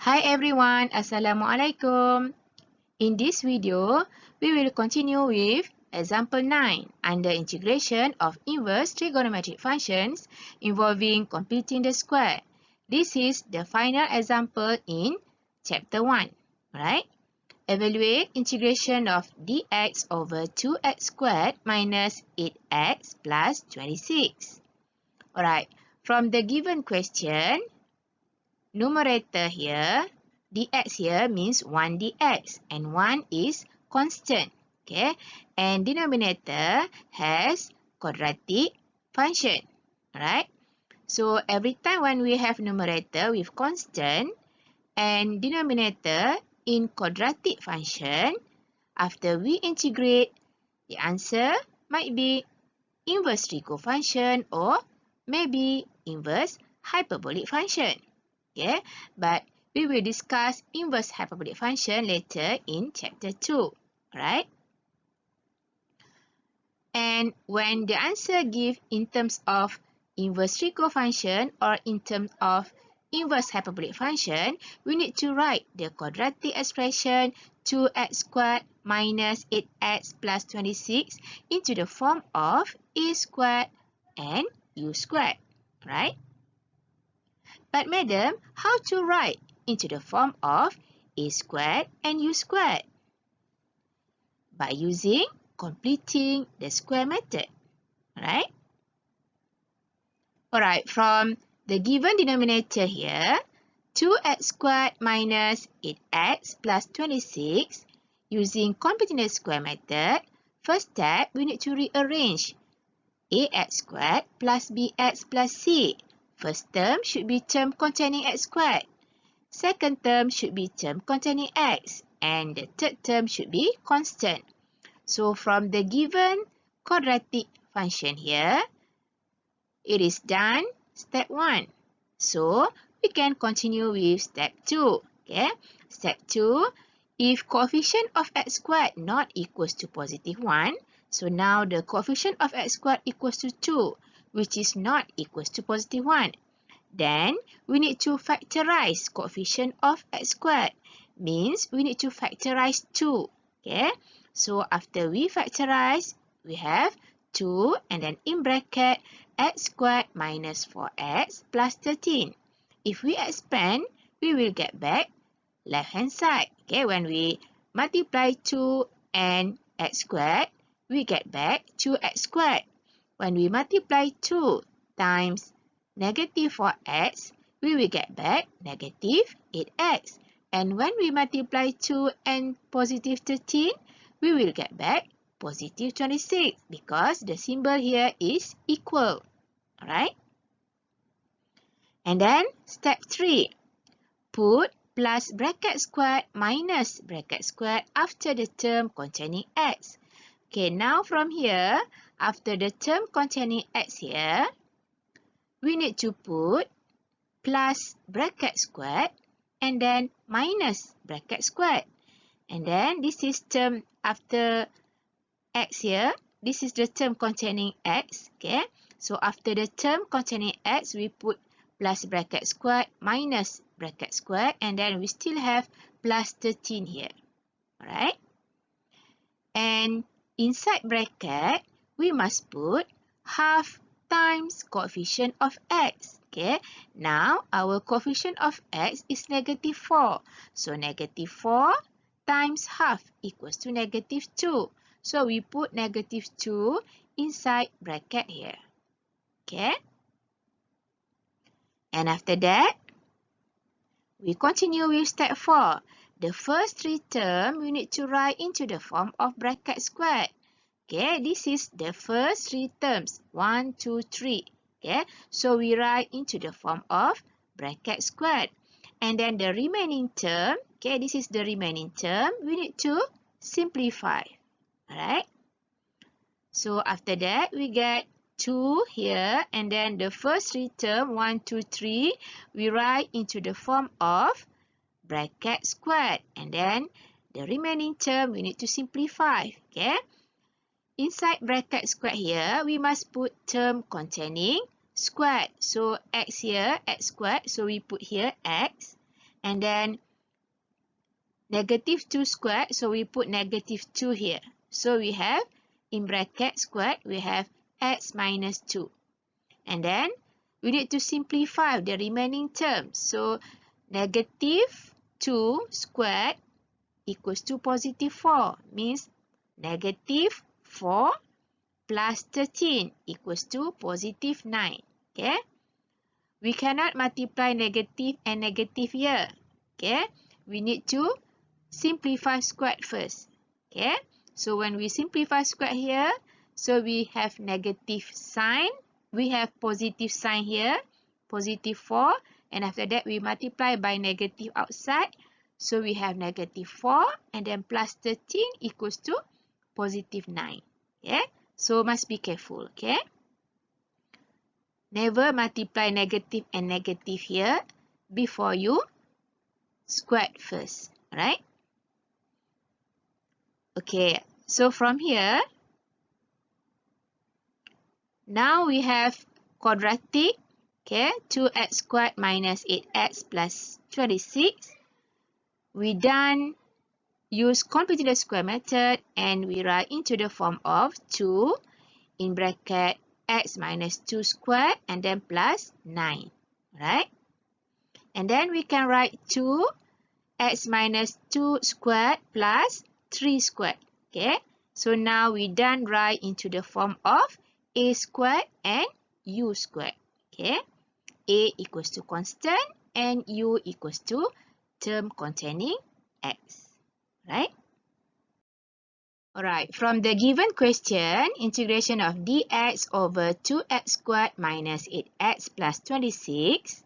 Hi everyone, Assalamualaikum. In this video, we will continue with example 9 under integration of inverse trigonometric functions involving computing the square. This is the final example in chapter 1, right? Evaluate integration of dx over 2x squared minus 8x plus 26. Alright, from the given question, numerator here, dx here means 1 dx and 1 is constant. Okay, and denominator has quadratic function. Alright, so every time when we have numerator with constant and denominator in quadratic function, after we integrate, the answer might be inverse Trigo function or maybe inverse hyperbolic function. Okay, but we will discuss inverse hyperbolic function later in chapter 2, right? And when the answer given in terms of inverse Trigo function or in terms of inverse hyperbolic function, we need to write the quadratic expression 2x squared minus 8x plus 26 into the form of a squared and u squared, right? But madam, how to write into the form of a squared and u squared? By using completing the square method, right? Alright, from the given denominator here, 2x squared minus 8x plus 26, using completing the square method, first step, we need to rearrange ax squared plus bx plus c. First term should be term containing x squared. Second term should be term containing x. And the third term should be constant. So from the given quadratic function here, it is done step 1. So we can continue with step 2. Okay? Step 2, if coefficient of x squared not equals to positive 1, so now the coefficient of x squared equals to 2, which is not equals to positive 1. Then we need to factorize coefficient of x squared. Means we need to factorize 2. Okay? So after we factorize, we have 2 and then in bracket x squared minus 4x plus 13. If we expand, we will get back left hand side. Okay? When we multiply 2 and x squared, we get back 2x squared. When we multiply 2 times negative 4x, we will get back negative 8x. And when we multiply 2 and positive 13, we will get back positive 26 because the symbol here is equal. Alright? And then step 3, put plus bracket squared minus bracket squared after the term containing x. Okay, now from here, after the term containing x here, we need to put plus bracket squared and then minus bracket squared. And then this is term after x here. This is the term containing x. Okay, so after the term containing x, we put plus bracket squared minus bracket squared, and then we still have plus 13 here. Alright? And inside bracket, we must put half times coefficient of x. Okay, now our coefficient of x is negative 4. So negative 4 times half equals to negative 2. So we put negative 2 inside bracket here. Okay. And after that, we continue with step 4. The first 3 terms we need to write into the form of bracket squared. Okay, this is the first 3 terms. 1, 2, 3. Okay, so we write into the form of bracket squared. And then the remaining term, okay, this is the remaining term, we need to simplify. Alright? So after that, we get 2 here. And then the first 3 term, 1, 2, 3, we write into the form of bracket squared. And then the remaining term, we need to simplify. Okay? Inside bracket squared here, we must put term containing squared. So x here, x squared. So we put here x. And then negative 2 squared, so we put negative 2 here. So we have, in bracket squared, we have x minus 2. And then we need to simplify the remaining terms. So negative 2 squared equals to positive 4. Means negative 4 plus 13 equals to positive 9. Okay? We cannot multiply negative and negative here. Okay? We need to simplify squared first. Okay? So when we simplify squared here, so we have negative sign. We have positive sign here, positive 4. And after that, we multiply by negative outside. So we have negative 4 and then plus 13 equals to positive 9. Okay? So must be careful. Okay? Never multiply negative and negative here before you square first. Right? Okay. So from here, now we have quadratic. Okay, 2x squared minus 8x plus 26. We done use completing the square method and we write into the form of 2 in bracket x minus 2 squared and then plus 9. Right? And then we can write 2x minus 2 squared plus 3 squared. Okay? So now we done write into the form of a squared and u squared. Okay? A equals to constant and u equals to term containing x. Right? Alright, from the given question, integration of dx over 2x squared minus 8x plus 26,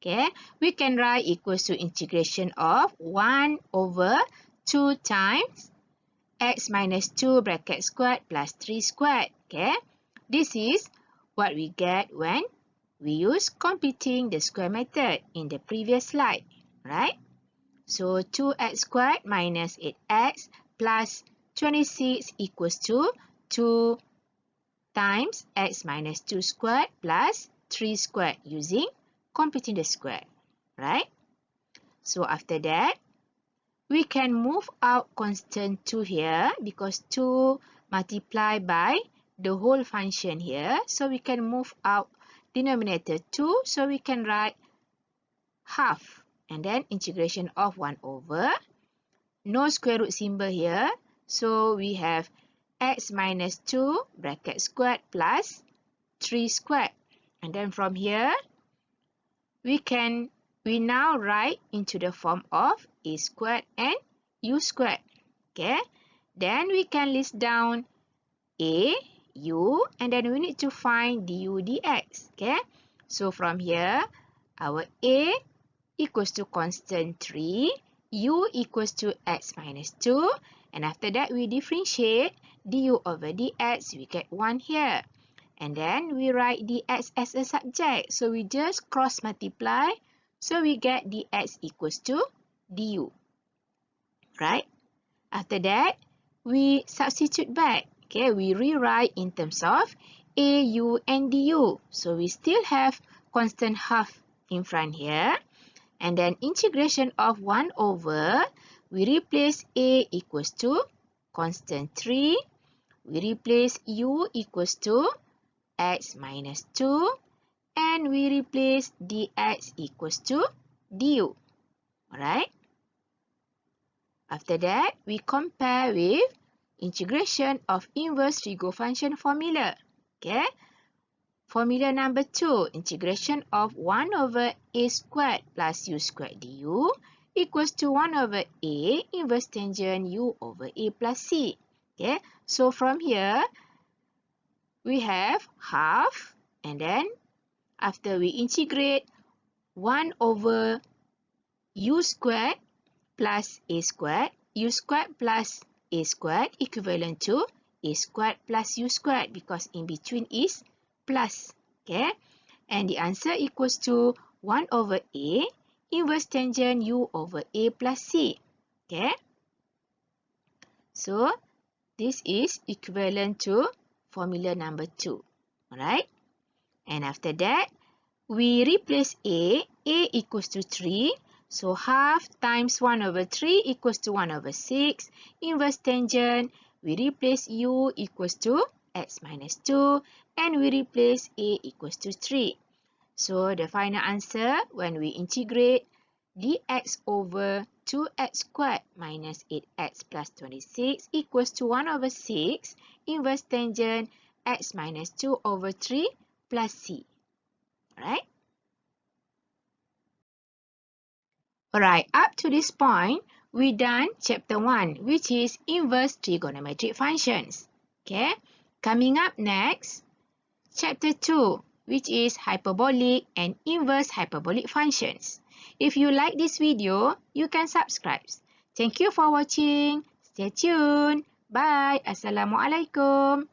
okay, we can write equals to integration of 1 over 2 times x minus 2 bracket squared plus 3 squared. Okay, this is what we get when we use completing the square method in the previous slide, right? So 2x squared minus 8x plus 26 equals to 2 times x minus 2 squared plus 3 squared using completing the square, right? So after that, we can move out constant 2 here because 2 multiplied by the whole function here. So we can move out denominator 2. So we can write half and then integration of 1 over. No square root symbol here. So we have x minus 2 bracket squared plus 3 squared. And then from here, we now write into the form of a squared and u squared. Okay. Then we can list down a, u, and then we need to find du dx. Okay. So from here, our a equals to constant 3, u equals to x minus 2, and after that we differentiate du over dx, we get 1 here. And then we write dx as a subject, so we just cross multiply, so we get dx equals to du. Right? After that, we substitute back. Okay, we rewrite in terms of a, u, and du. So we still have constant half in front here. And then integration of 1 over, we replace a equals to constant 3. We replace u equals to x minus 2. And we replace dx equals to du. Alright? After that, we compare with integration of inverse trigo function formula. Okay? Formula number 2, integration of 1 over a squared plus u squared du equals to 1 over a inverse tangent u over a plus c. Okay, so from here, we have half, and then after we integrate 1 over u squared plus a squared, u squared plus a squared equivalent to a squared plus u squared because in between is plus, okay? And the answer equals to 1 over a inverse tangent u over a plus c, okay? So, this is equivalent to formula number 2, alright? And after that, we replace a equals to 3. So half times 1 over 3 equals to 1 over 6. Inverse tangent, we replace u equals to x minus 2 and we replace a equals to 3. So the final answer when we integrate dx over 2x squared minus 8x plus 26 equals to 1 over 6 inverse tangent x minus 2 over 3 plus c. Alright? Alright, up to this point, we done chapter 1, which is inverse trigonometric functions. Okay, coming up next, chapter 2, which is hyperbolic and inverse hyperbolic functions. If you like this video, you can subscribe. Thank you for watching. Stay tuned. Bye. Assalamualaikum.